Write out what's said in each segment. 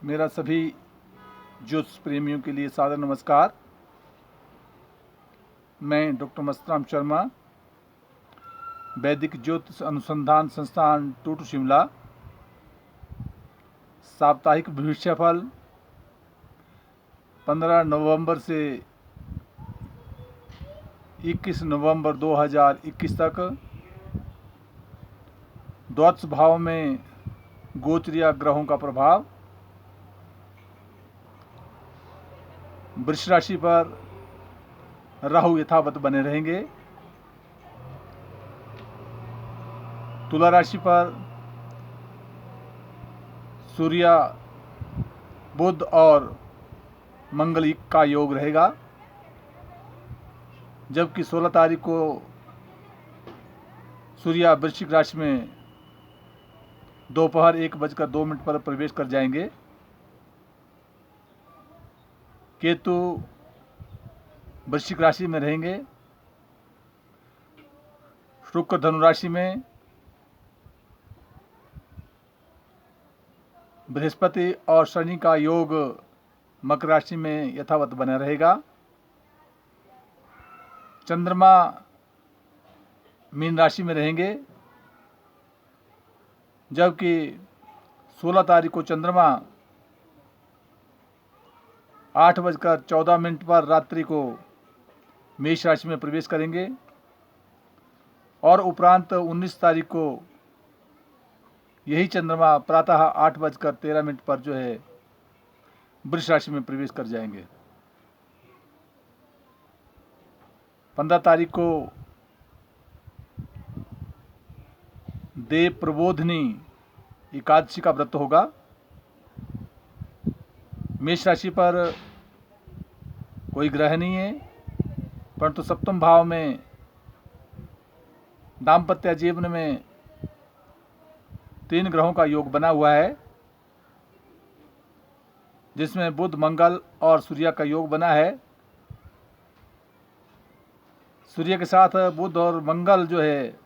मेरा सभी ज्योतिष प्रेमियों के लिए सादर नमस्कार। मैं डॉक्टर मस्तराम शर्मा, वैदिक ज्योतिष अनुसंधान संस्थान टूटू शिमला। साप्ताहिक भविष्यफल 15 नवंबर से 21 नवंबर 2021 तक द्वादश भाव में गोचरीय ग्रहों का प्रभाव। वृष राशि पर राहु यथावत बने रहेंगे। तुला राशि पर सूर्य, बुध और मंगल का योग रहेगा, जबकि 16 तारीख को सूर्य वृश्चिक राशि में दोपहर 1:02 पर प्रवेश कर जाएंगे। केतु वृश्चिक राशि में रहेंगे। शुक्र धनु राशि में, बृहस्पति और शनि का योग मकर राशि में यथावत बना रहेगा। चंद्रमा मीन राशि में रहेंगे, जबकि 16 तारीख को चंद्रमा 8:14 पर रात्रि को मेष राशि में प्रवेश करेंगे और उपरांत 19 तारीख को यही चंद्रमा प्रातः 8:13 पर जो है वृष राशि में प्रवेश कर जाएंगे। 15 तारीख को देव प्रबोधिनी एकादशी का व्रत होगा। मेष राशि पर कोई ग्रह नहीं है, परंतु सप्तम भाव में दाम्पत्य जीवन में 3 ग्रहों का योग बना हुआ है, जिसमें बुध, मंगल और सूर्य का योग बना है। सूर्य के साथ बुध और मंगल जो है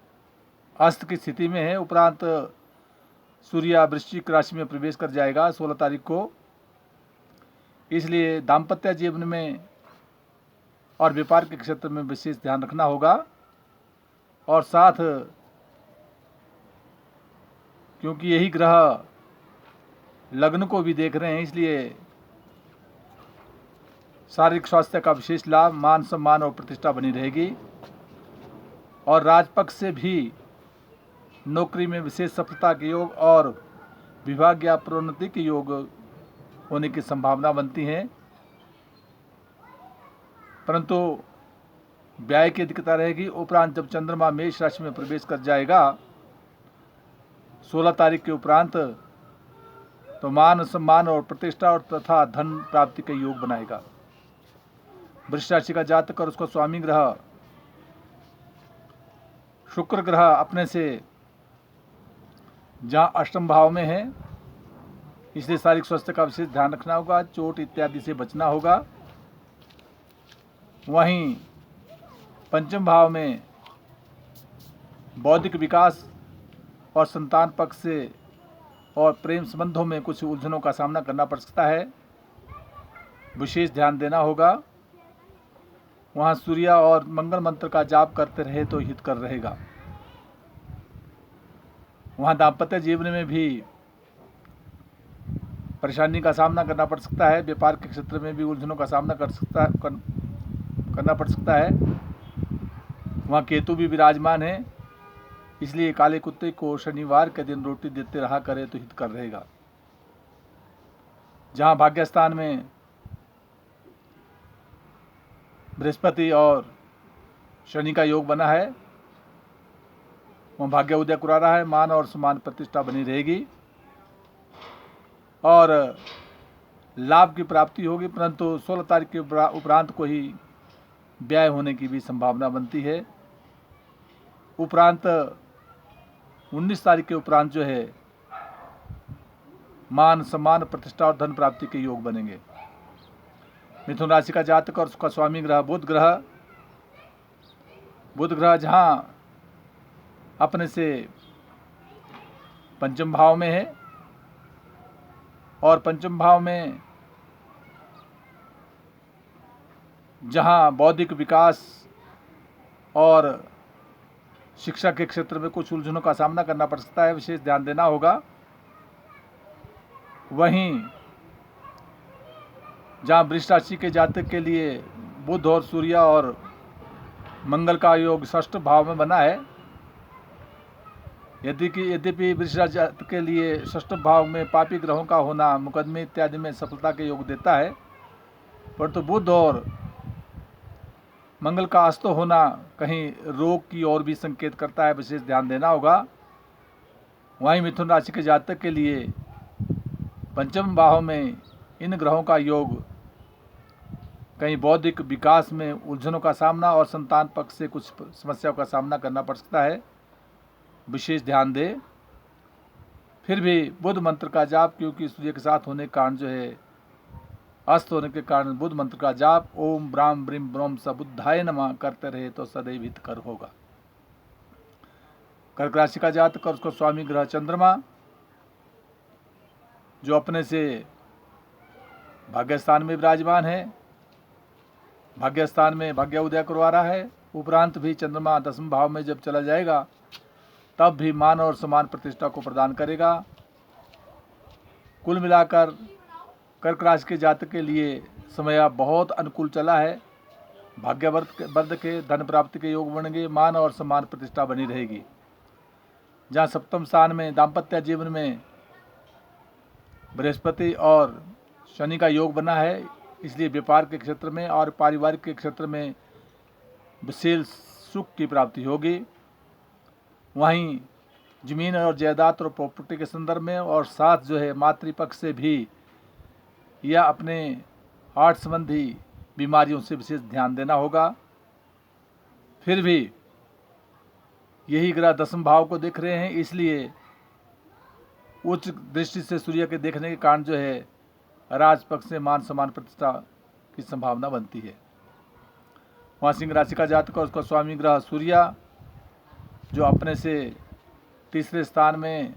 अस्त की स्थिति में है। उपरांत सूर्य वृश्चिक राशि में प्रवेश कर जाएगा 16 तारीख को। इसलिए दाम्पत्य जीवन में और व्यापार के क्षेत्र में विशेष ध्यान रखना होगा। और साथ क्योंकि यही ग्रह लग्न को भी देख रहे हैं, इसलिए शारीरिक स्वास्थ्य का विशेष लाभ, मान सम्मान और प्रतिष्ठा बनी रहेगी। और राजपक्ष से भी नौकरी में विशेष सफलता के योग और विभाग या प्रोन्नति के योग होने की संभावना बनती है, परंतु व्यय की अधिकता रहेगी। उपरांत जब चंद्रमा मेष राशि में प्रवेश कर जाएगा 16 तारीख के उपरांत, तो मान सम्मान और प्रतिष्ठा और तथा धन प्राप्ति का योग बनाएगा। वृष राशि का जातक और उसका स्वामी ग्रह शुक्र ग्रह अपने से जहाँ अष्टम भाव में है, इसलिए शारीरिक स्वास्थ्य का विशेष ध्यान रखना होगा, चोट इत्यादि से बचना होगा। वहीं पंचम भाव में बौद्धिक विकास और संतान पक्ष से और प्रेम संबंधों में कुछ उलझनों का सामना करना पड़ सकता है, विशेष ध्यान देना होगा। वहाँ सूर्य और मंगल मंत्र का जाप करते रहे तो हितकर रहेगा। वहाँ दाम्पत्य जीवन में भी परेशानी का सामना करना पड़ सकता है, व्यापार के क्षेत्र में भी उलझनों का सामना करना पड़ सकता है। वहाँ केतु भी विराजमान है, इसलिए काले कुत्ते को शनिवार के दिन रोटी देते रहा करे तो हितकर रहेगा। जहाँ भाग्यस्थान में बृहस्पति और शनि का योग बना है, वहाँ भाग्य उदय करा रहा है, मान और सम्मान प्रतिष्ठा बनी रहेगी और लाभ की प्राप्ति होगी, परंतु 16 तारीख के उपरांत को ही व्यय होने की भी संभावना बनती है। उपरांत 19 तारीख के उपरांत जो है मान सम्मान प्रतिष्ठा और धन प्राप्ति के योग बनेंगे। मिथुन राशि का जातक और उसका स्वामी ग्रह बुध ग्रह जहाँ अपने से पंचम भाव में है, और पंचम भाव में जहाँ बौद्धिक विकास और शिक्षा के क्षेत्र में कुछ उलझनों का सामना करना पड़ सकता है, विशेष ध्यान देना होगा। वहीं जहाँ वृष राशि के जातक के लिए बुध और सूर्य और मंगल का योग षष्ठ भाव में बना है, यद्यपि वृष राशि जातक के लिए षष्ठ भाव में पापी ग्रहों का होना मुकदमे इत्यादि में सफलता के योग देता है, परंतु बुध और मंगल का अस्त होना कहीं रोग की ओर भी संकेत करता है, विशेष ध्यान देना होगा। वहीं मिथुन राशि के जातक के लिए पंचम भाव में इन ग्रहों का योग कहीं बौद्धिक विकास में उलझनों का सामना और संतान पक्ष से कुछ समस्याओं का सामना करना पड़ सकता है, विशेष ध्यान दे। फिर भी बुध मंत्र का जाप, क्योंकि सूर्य के साथ होने के कारण जो है अस्त होने के कारण बुध मंत्र का जाप ओम ब्राम ब्रीम ब्रोम स बुद्धाय नमः करते रहे तो सदैव हितकर होगा। कर्क राशि का जातक और उसका स्वामी ग्रह चंद्रमा जो अपने से भाग्यस्थान में विराजमान है, भाग्यस्थान में भाग्य उदय करवा रहा है। उपरांत भी चंद्रमा 10वें भाव में जब चला जाएगा तब भी मान और समान प्रतिष्ठा को प्रदान करेगा। कुल मिलाकर कर्क राशि के जातक के लिए समय बहुत अनुकूल चला है। भाग्यवर्ध के धन प्राप्ति के योग बनेंगे, मान और सम्मान प्रतिष्ठा बनी रहेगी। जहाँ सप्तम स्थान में दाम्पत्य जीवन में बृहस्पति और शनि का योग बना है, इसलिए व्यापार के क्षेत्र में और पारिवारिक के क्षेत्र में विशेष सुख की प्राप्ति होगी। वहीं जमीन और जायदाद और प्रॉपर्टी के संदर्भ में और साथ जो है मातृपक्ष से भी या अपने हार्ट संबंधी बीमारियों से विशेष ध्यान देना होगा। फिर भी यही ग्रह 10वें भाव को देख रहे हैं, इसलिए उच्च दृष्टि से सूर्य के देखने के कारण जो है राजपक्ष से मान सम्मान प्रतिष्ठा की संभावना बनती है। वहाँ सिंह राशि का जातक और उसका स्वामी ग्रह सूर्य जो अपने से तीसरे स्थान में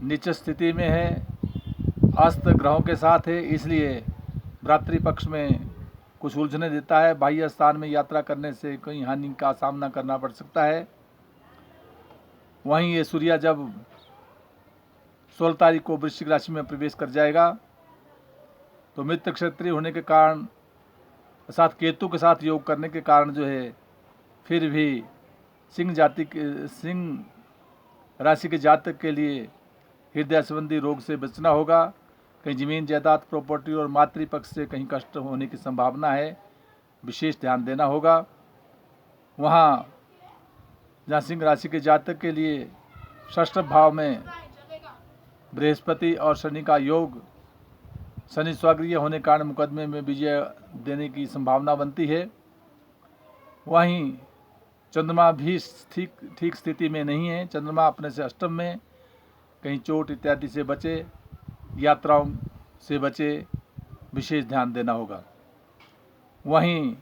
नीच स्थिति में है, अस्त ग्रहों के साथ है, इसलिए भ्रातृपक्ष में कुछ उलझने देता है। बाह्य स्थान में यात्रा करने से कई हानि का सामना करना पड़ सकता है। वहीं ये सूर्य जब 16 तारीख को वृश्चिक राशि में प्रवेश कर जाएगा तो मित्र क्षत्रिय होने के कारण साथ केतु के साथ योग करने के कारण जो है फिर भी सिंह राशि के जातक के लिए हृदय संबंधी रोग से बचना होगा। कहीं जमीन जायदाद प्रॉपर्टी और मातृपक्ष से कहीं कष्ट होने की संभावना है, विशेष ध्यान देना होगा। वहाँ जहाँ सिंह राशि के जातक के लिए षष्ठ भाव में बृहस्पति और शनि का योग, शनि स्वगृह होने के कारण मुकदमे में विजय देने की संभावना बनती है। वहीं चंद्रमा भी ठीक स्थिति में नहीं है, चंद्रमा अपने से अष्टम में, कहीं चोट इत्यादि से बचे, यात्राओं से बचे, विशेष ध्यान देना होगा। वहीं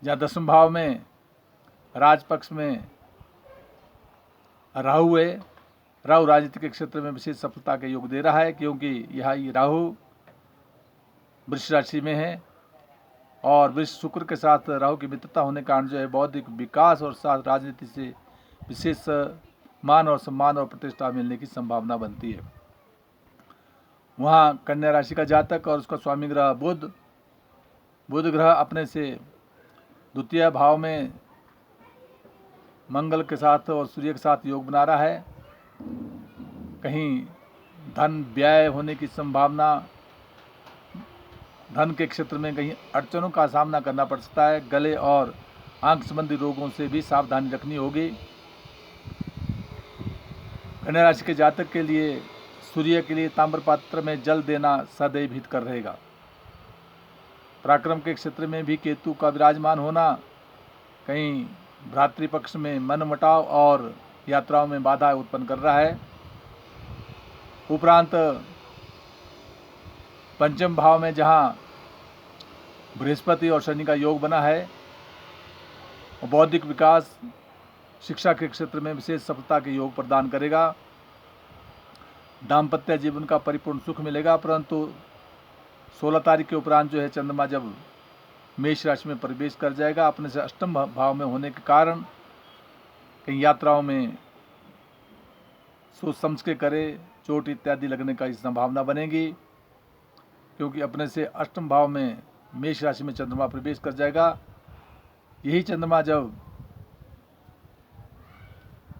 जहाँ 10वें भाव में राजपक्ष में राहु है, राहु राजनीति के क्षेत्र में विशेष सफलता के योग दे रहा है, क्योंकि यह राहु वृष राशि में है और वृष शुक्र के साथ राहु की मित्रता होने के कारण जो है बौद्धिक विकास और साथ राजनीति से विशेष मान और सम्मान और प्रतिष्ठा मिलने की संभावना बनती है। वहाँ कन्या राशि का जातक और उसका स्वामी ग्रह बुध ग्रह अपने से द्वितीय भाव में मंगल के साथ और सूर्य के साथ योग बना रहा है। कहीं धन व्यय होने की संभावना, धन के क्षेत्र में कहीं अड़चनों का सामना करना पड़ सकता है। गले और आंख संबंधी रोगों से भी सावधानी रखनी होगी। कन्या राशि के जातक के लिए सूर्य के लिए ताम्र पात्र में जल देना सदैव हितकर रहेगा। पराक्रम के क्षेत्र में भी केतु का विराजमान होना कहीं भ्रातृपक्ष में मनमुटाव और यात्राओं में बाधा उत्पन्न कर रहा है। उपरांत पंचम भाव में जहाँ बृहस्पति और शनि का योग बना है, बौद्धिक विकास, शिक्षा के क्षेत्र में विशेष सफलता के योग प्रदान करेगा। दाम्पत्य जीवन का परिपूर्ण सुख मिलेगा। परंतु 16 तारीख के उपरांत जो है चंद्रमा जब मेष राशि में प्रवेश कर जाएगा, अपने से अष्टम भाव में होने के कारण कहीं यात्राओं में सोच समझ के करे, चोट इत्यादि लगने का संभावना बनेगी, क्योंकि अपने से अष्टम भाव में मेष राशि में चंद्रमा प्रवेश कर जाएगा। यही चंद्रमा जब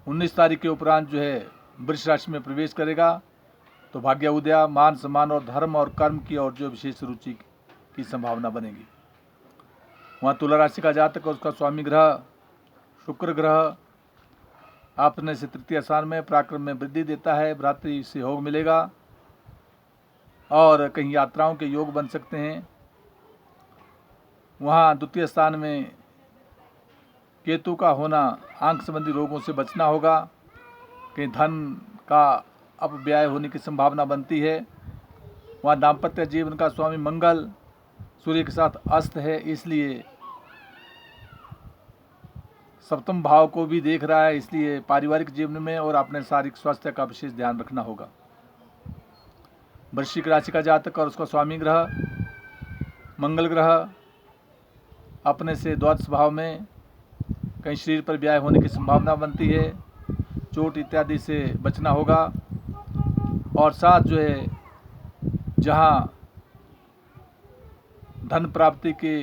19 तारीख के उपरांत जो है वृष राशि में प्रवेश करेगा तो भाग्य उदय, मान सम्मान और धर्म और कर्म की और जो विशेष रुचि की संभावना बनेगी। वहाँ तुला राशि का जातक और उसका स्वामी ग्रह शुक्र ग्रह अपने से तृतीय स्थान में पराक्रम में वृद्धि देता है, भ्रातृ से योग मिलेगा और कहीं यात्राओं के योग बन सकते हैं। वहाँ द्वितीय स्थान में केतु का होना, आंख संबंधी रोगों से बचना होगा, कहीं धन का अपव्यय होने की संभावना बनती है। वहाँ दाम्पत्य जीवन का स्वामी मंगल सूर्य के साथ अस्त है, इसलिए सप्तम भाव को भी देख रहा है, इसलिए पारिवारिक जीवन में और अपने शारीरिक स्वास्थ्य का विशेष ध्यान रखना होगा। वृश्चिक राशि का जातक और उसका स्वामी ग्रह मंगल ग्रह अपने से द्वादश भाव में कहीं शरीर पर व्याय होने की संभावना बनती है, चोट इत्यादि से बचना होगा। और साथ जो है जहाँ धन प्राप्ति के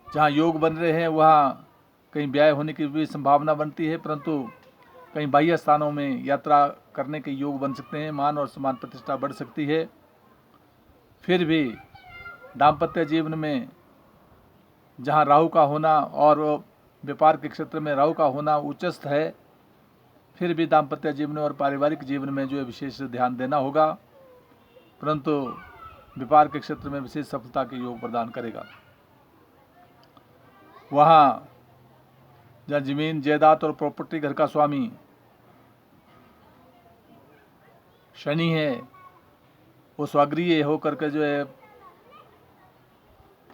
जहाँ योग बन रहे हैं वहाँ कहीं व्याय होने की भी संभावना बनती है, परंतु कहीं बाह्य स्थानों में यात्रा करने के योग बन सकते हैं, मान और सम्मान प्रतिष्ठा बढ़ सकती है। फिर भी दाम्पत्य जीवन में जहाँ राहु का होना और व्यापार के क्षेत्र में राहु का होना उच्चस्थ है, फिर भी दाम्पत्य जीवन और पारिवारिक जीवन में जो है विशेष ध्यान देना होगा, परंतु व्यापार के क्षेत्र में विशेष सफलता के योग प्रदान करेगा। वहाँ जहाँ जमीन जायदाद और प्रॉपर्टी घर का स्वामी शनि है, वो स्वगृह होकर के जो है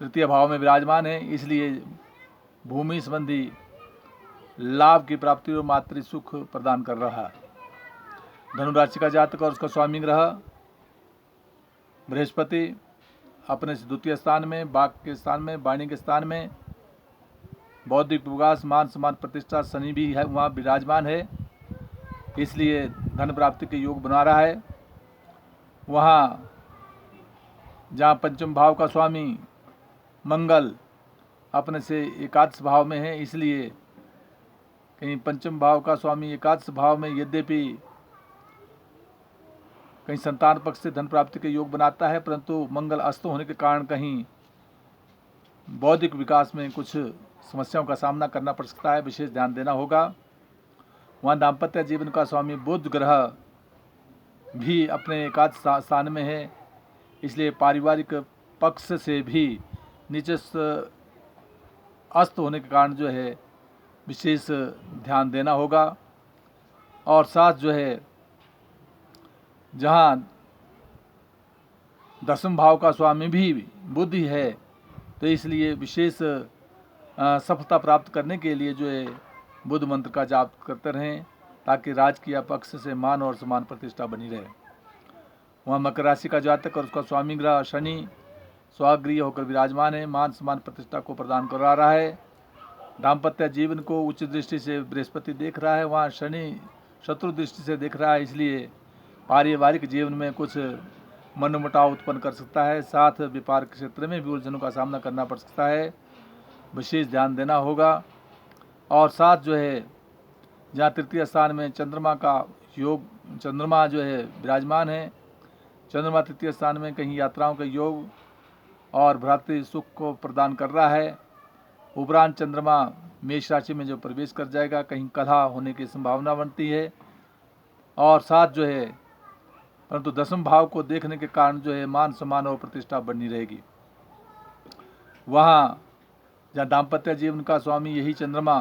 तृतीय भाव में विराजमान है, इसलिए भूमि संबंधी लाभ की प्राप्ति और मातृ सुख प्रदान कर रहा है। धनु राशि का जातक और उसका स्वामी ग्रह बृहस्पति अपने से द्वितीय स्थान में, वाक के स्थान में, वाणी के स्थान में, बौद्धिक विकास, मान सम्मान प्रतिष्ठा शनि भी है वहाँ विराजमान है, इसलिए धन प्राप्ति के योग बना रहा है। वहाँ जहाँ पंचम भाव का स्वामी मंगल अपने से एकादश भाव में है, इसलिए कहीं पंचम भाव का स्वामी एकादश भाव में यद्यपि कहीं संतान पक्ष से धन प्राप्ति के योग बनाता है, परंतु मंगल अस्त होने के कारण कहीं बौद्धिक विकास में कुछ समस्याओं का सामना करना पड़ सकता है, विशेष ध्यान देना होगा। वहाँ दाम्पत्य जीवन का स्वामी बुध ग्रह भी अपने एकादश स्थान में है, इसलिए पारिवारिक पक्ष से भी नीचे अस्त होने के कारण जो है विशेष ध्यान देना होगा। और साथ जो है जहाँ दसम भाव का स्वामी भी बुद्धि है, तो इसलिए विशेष सफलता प्राप्त करने के लिए जो है बुध मंत्र का जाप करते रहें, ताकि राजकीय पक्ष से मान और सम्मान प्रतिष्ठा बनी रहे। वहाँ मकर राशि का जातक और उसका स्वामी ग्रह शनि स्वागृह होकर विराजमान है, मान सम्मान प्रतिष्ठा को प्रदान करा रहा है। दाम्पत्य जीवन को उच्च दृष्टि से बृहस्पति देख रहा है, वहाँ शनि शत्रु दृष्टि से देख रहा है, इसलिए पारिवारिक जीवन में कुछ मनमुटाव उत्पन्न कर सकता है। साथ व्यापार के क्षेत्र में भी उलझनों का सामना करना पड़ सकता है, विशेष ध्यान देना होगा। और साथ जो है जहाँ तृतीय स्थान में चंद्रमा का योग, चंद्रमा जो है विराजमान है, चंद्रमा तृतीय स्थान में कहीं यात्राओं का योग और भ्रातृ सुख को प्रदान कर रहा है। उपरांत चंद्रमा मेष राशि में जो प्रवेश कर जाएगा, कहीं कलह होने की संभावना बनती है। और साथ जो है परंतु दसम भाव को देखने के कारण जो है मान सम्मान और प्रतिष्ठा बनी रहेगी। वहाँ जहाँ दाम्पत्य जीवन का स्वामी यही चंद्रमा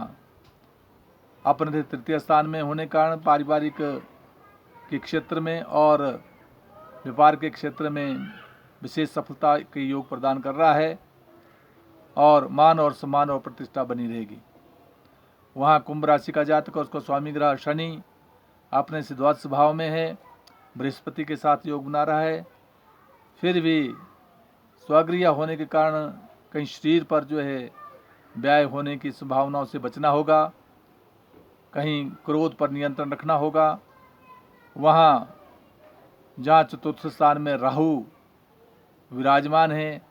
अपने तृतीय स्थान में होने के कारण पारिवारिक के क्षेत्र में और व्यापार के क्षेत्र में विशेष सफलता के योग प्रदान कर रहा है और मान और सम्मान और प्रतिष्ठा बनी रहेगी। वहाँ कुंभ राशि का जातक और उसका स्वामी ग्रह शनि अपने से द्वादश भाव में है, बृहस्पति के साथ योग बना रहा है। फिर भी स्वगृह होने के कारण कहीं शरीर पर जो है व्यय होने की संभावनाओं से बचना होगा, कहीं क्रोध पर नियंत्रण रखना होगा। वहाँ जहाँ चतुर्थ स्थान में राहु विराजमान है,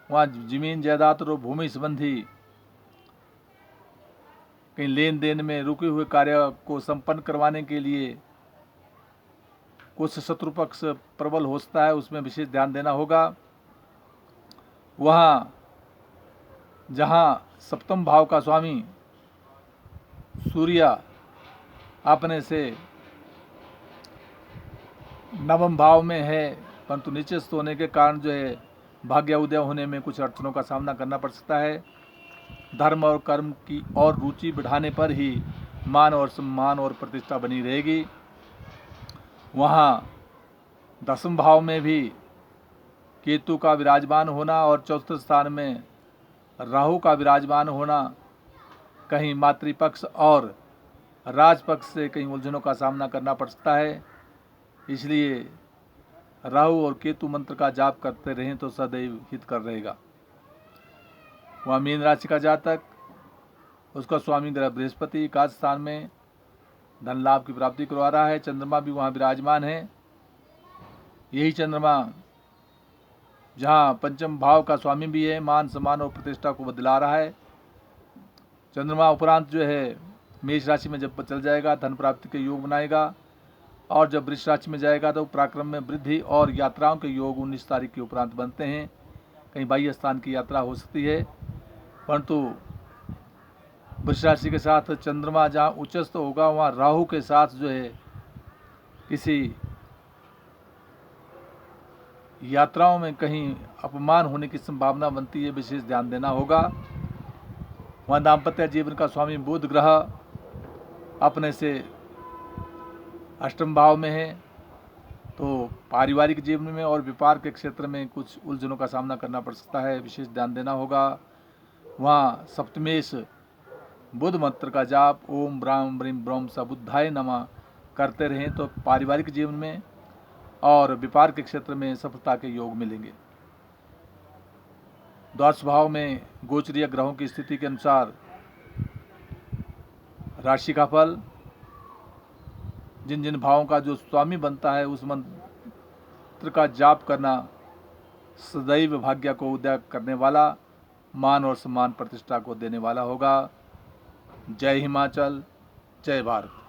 वहाँ जमीन जायदाद और भूमि संबंधी कहीं लेन देन में रुके हुए कार्य को संपन्न करवाने के लिए कुछ शत्रु पक्ष प्रबल हो सकता है, उसमें विशेष ध्यान देना होगा। वहाँ जहाँ सप्तम भाव का स्वामी सूर्य अपने से नवम भाव में है, परंतु नीचस्थ होने के कारण जो है भाग्य उदय होने में कुछ अड़चनों का सामना करना पड़ सकता है। धर्म और कर्म की और रुचि बढ़ाने पर ही मान और सम्मान और प्रतिष्ठा बनी रहेगी। वहाँ दसम भाव में भी केतु का विराजमान होना और चौथे स्थान में राहु का विराजमान होना कहीं मातृपक्ष और राजपक्ष से कहीं उलझनों का सामना करना पड़ सकता है। इसलिए राहु और केतु मंत्र का जाप करते रहें तो सदैव हितकर रहेगा। वहाँ मीन राशि का जातक, उसका स्वामी ग्रह बृहस्पति एकादश स्थान में धन लाभ की प्राप्ति करवा रहा है। चंद्रमा भी वहाँ विराजमान है। यही चंद्रमा जहाँ पंचम भाव का स्वामी भी है, मान सम्मान और प्रतिष्ठा को बदला रहा है। चंद्रमा उपरांत जो है मेष राशि में जब चल जाएगा धन प्राप्ति के योग बनाएगा, और जब वृष राशि में जाएगा तो पराक्रम में वृद्धि और यात्राओं के योग 19 तारीख के उपरांत बनते हैं। कहीं बाह्य स्थान की यात्रा हो सकती है, परंतु वृष राशि के साथ चंद्रमा जहाँ उच्चस्थ होगा वहाँ राहु के साथ जो है किसी यात्राओं में कहीं अपमान होने की संभावना बनती है, विशेष ध्यान देना होगा। वहाँ दाम्पत्य जीवन का स्वामी बुध ग्रह अपने से अष्टम भाव में है, तो पारिवारिक जीवन में और व्यापार के क्षेत्र में कुछ उलझनों का सामना करना पड़ सकता है, विशेष ध्यान देना होगा। वहाँ सप्तमेश बुध मंत्र का जाप ओम ब्राह्म ब्रीम ब्रह्म सबुद्धाय नमः करते रहें तो पारिवारिक जीवन में और व्यापार के क्षेत्र में सफलता के योग मिलेंगे। द्वादश भाव में गोचरीय ग्रहों की स्थिति के अनुसार राशि का फल, जिन जिन भावों का जो स्वामी बनता है उस मंत्र का जाप करना सदैव भाग्य को उदय करने वाला, मान और सम्मान प्रतिष्ठा को देने वाला होगा। जय हिमाचल, जय भारत।